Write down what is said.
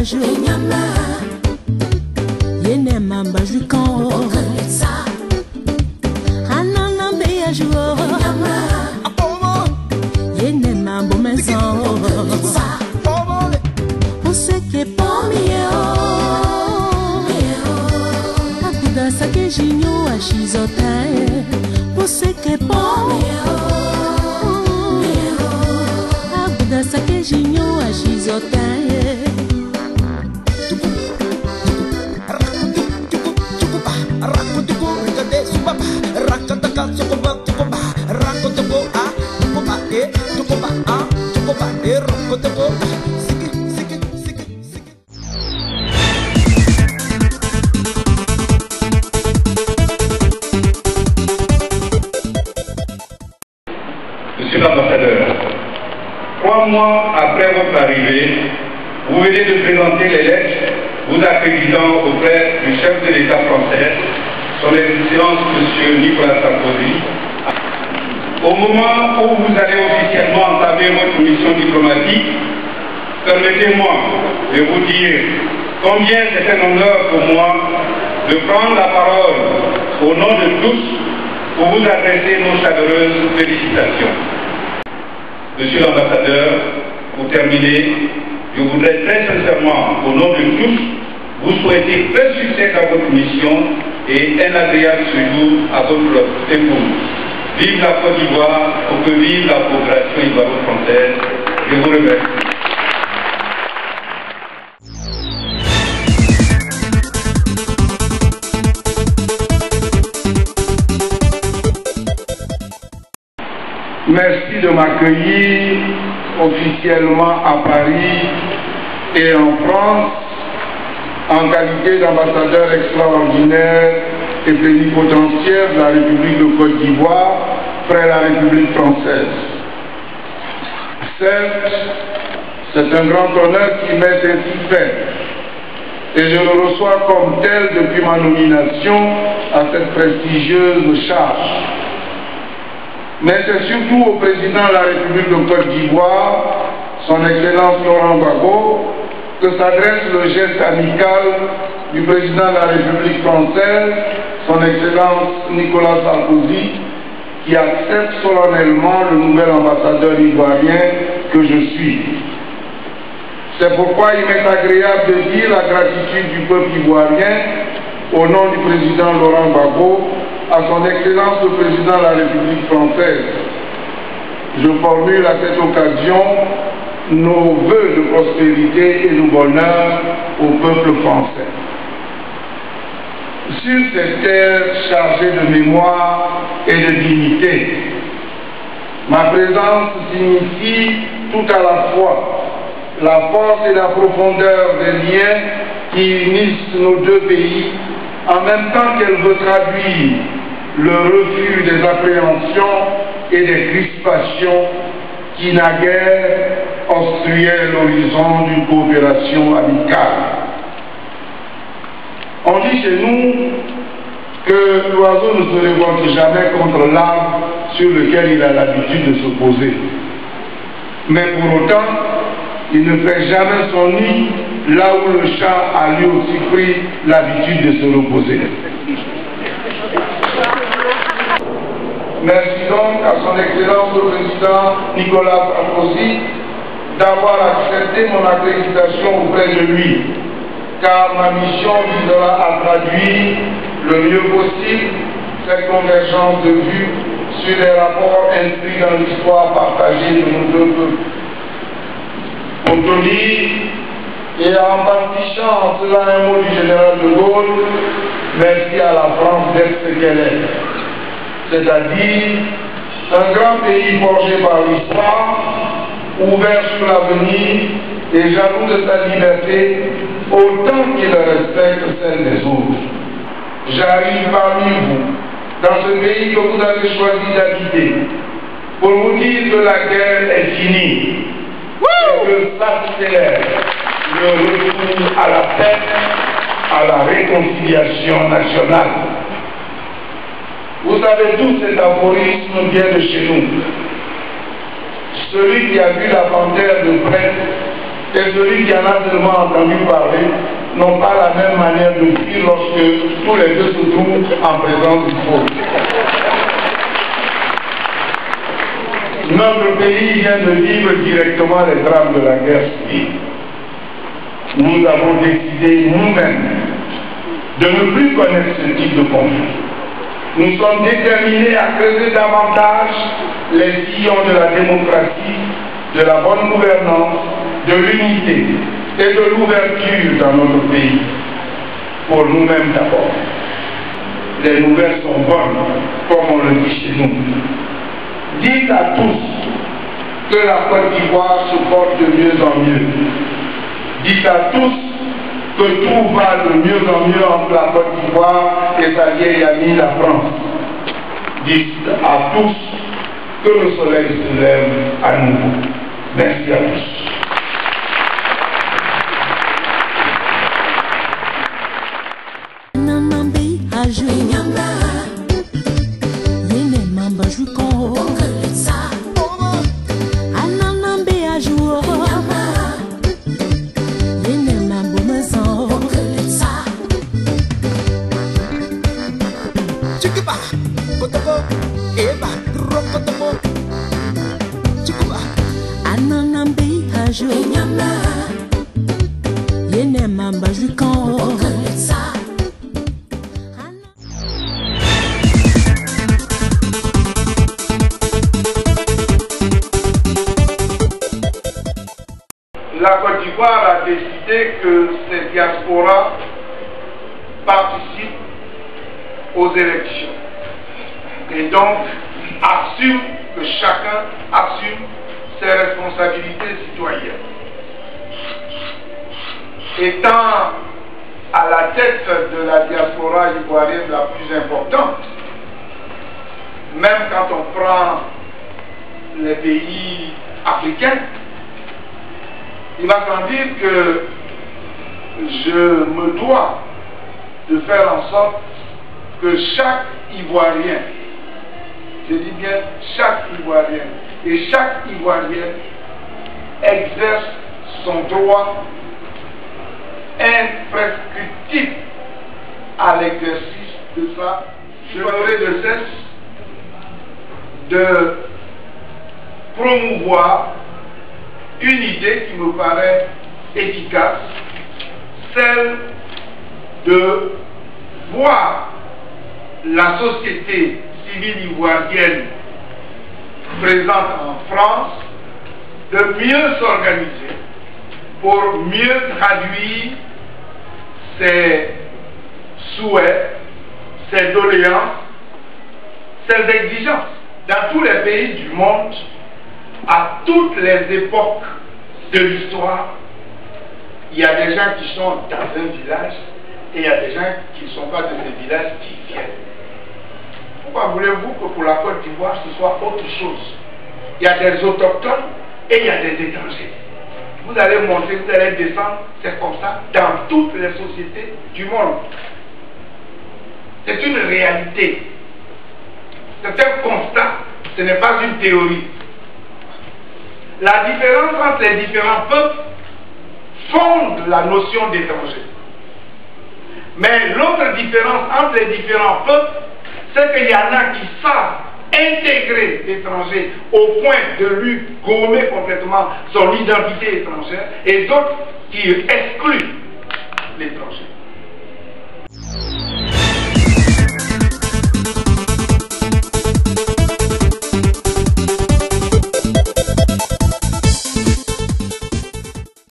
jour. Yene mamba jukan. Hanana beya jour. Yene mambo maison. Pour ce qui est pas mieux. Akuda sake jinyo ashizotae. Pour ce qui est pas mieux. Akuda sake jinyo ashizotae. Monsieur l'ambassadeur, 3 mois après votre arrivée, vous venez de présenter les lettres vous accréditant auprès du chef de l'État français, son Excellence M. Nicolas Sarkozy. Au moment où vous allez officiellement entamer votre mission diplomatique, permettez-moi de vous dire combien c'est un honneur pour moi de prendre la parole au nom de tous pour vous adresser nos chaleureuses félicitations. Monsieur l'ambassadeur, pour terminer, je voudrais très sincèrement, au nom de tous, vous souhaiter plein succès dans votre mission et un agréable séjour à votre épouse. Vive la Côte d'Ivoire, pour que vive la coopération ivoiro-française. Je vous remercie. Merci de m'accueillir officiellement à Paris et en France en qualité d'ambassadeur extraordinaire et plénipotentiaire de la République de Côte d'Ivoire près la République française. Certes, c'est un grand honneur qui m'est ainsi fait et je le reçois comme tel depuis ma nomination à cette prestigieuse charge. Mais c'est surtout au président de la République de Côte d'Ivoire, son Excellence Laurent Gbagbo, que s'adresse le geste amical du président de la République française, son Excellence Nicolas Sarkozy, qui accepte solennellement le nouvel ambassadeur ivoirien que je suis. C'est pourquoi il m'est agréable de dire la gratitude du peuple ivoirien au nom du président Laurent Gbagbo à son Excellence le Président de la République française. Je formule à cette occasion nos vœux de prospérité et de bonheur au peuple français. Sur cette terre chargée de mémoire et de dignité, ma présence signifie tout à la fois la force et la profondeur des liens qui unissent nos deux pays, en même temps qu'elle veut traduire le refus des appréhensions et des crispations qui naguère obstruaient l'horizon d'une coopération amicale. On dit chez nous que l'oiseau ne se révolte jamais contre l'arbre sur lequel il a l'habitude de se poser. Mais pour autant, il ne fait jamais son nid là où le chat a lui aussi pris l'habitude de se reposer. Merci donc à son Excellence le Président Nicolas Sarkozy d'avoir accepté mon accréditation auprès de lui, car ma mission visera à traduire le mieux possible cette convergence de vues sur les rapports inscrits dans l'histoire partagée de nos deux peuples. Pour te dire, et en bâtissant en cela un mot du général de Gaulle, merci à la France d'être ce qu'elle est. C'est-à-dire un grand pays forgé par l'histoire, ouvert sur l'avenir et jaloux de sa liberté, autant qu'il respecte celle des autres. J'arrive parmi vous, dans ce pays que vous avez choisi d'habiter, pour vous dire que la guerre est finie. Et que s'accélère le retour à la paix, à la réconciliation nationale. Vous savez tous, cet aphorisme vient de chez nous. Celui qui a vu la panthère de près et celui qui en a seulement entendu parler n'ont pas la même manière de vivre lorsque tous les deux se trouvent en présence du faux. Notre pays vient de vivre directement les drames de la guerre civile. Nous avons décidé nous-mêmes de ne plus connaître ce type de conflit. Nous sommes déterminés à creuser davantage les sillons de la démocratie, de la bonne gouvernance, de l'unité et de l'ouverture dans notre pays. Pour nous-mêmes d'abord. Les nouvelles sont bonnes, comme on le dit chez nous. Dites à tous que la Côte d'Ivoire se porte de mieux en mieux. Dites à tous que tout va de mieux en mieux entre la Côte d'Ivoire et sa vieille amie la France. Dites à tous que le soleil se lève à nouveau. Merci à tous. La Côte d'Ivoire a décidé que ces diasporas participent aux élections et donc assume que chacun assume ses responsabilités citoyennes. Étant à la tête de la diaspora ivoirienne la plus importante, même quand on prend les pays africains, il va sans dire que je me dois de faire en sorte que chaque Ivoirien, je dis bien chaque Ivoirien, et chaque Ivoirienne exerce son droit imprescriptible à l'exercice de ça. Je n'aurai de cesse de promouvoir une idée qui me paraît efficace, celle de voir la société civile ivoirienne présente en France de mieux s'organiser pour mieux traduire ses souhaits, ses doléances, ses exigences. Dans tous les pays du monde, à toutes les époques de l'histoire, il y a des gens qui sont dans un village et il y a des gens qui ne sont pas de ces villages qui viennent. Pourquoi voulez-vous que pour la Côte d'Ivoire ce soit autre chose? Il y a des autochtones et il y a des étrangers. Vous allez monter, vous allez descendre, c'est comme ça dans toutes les sociétés du monde. C'est une réalité. C'est un constat, ce n'est pas une théorie. La différence entre les différents peuples fonde la notion d'étranger. Mais l'autre différence entre les différents peuples, c'est qu'il y en a qui savent intégrer l'étranger au point de lui gommer complètement son identité étrangère et d'autres qui excluent l'étranger.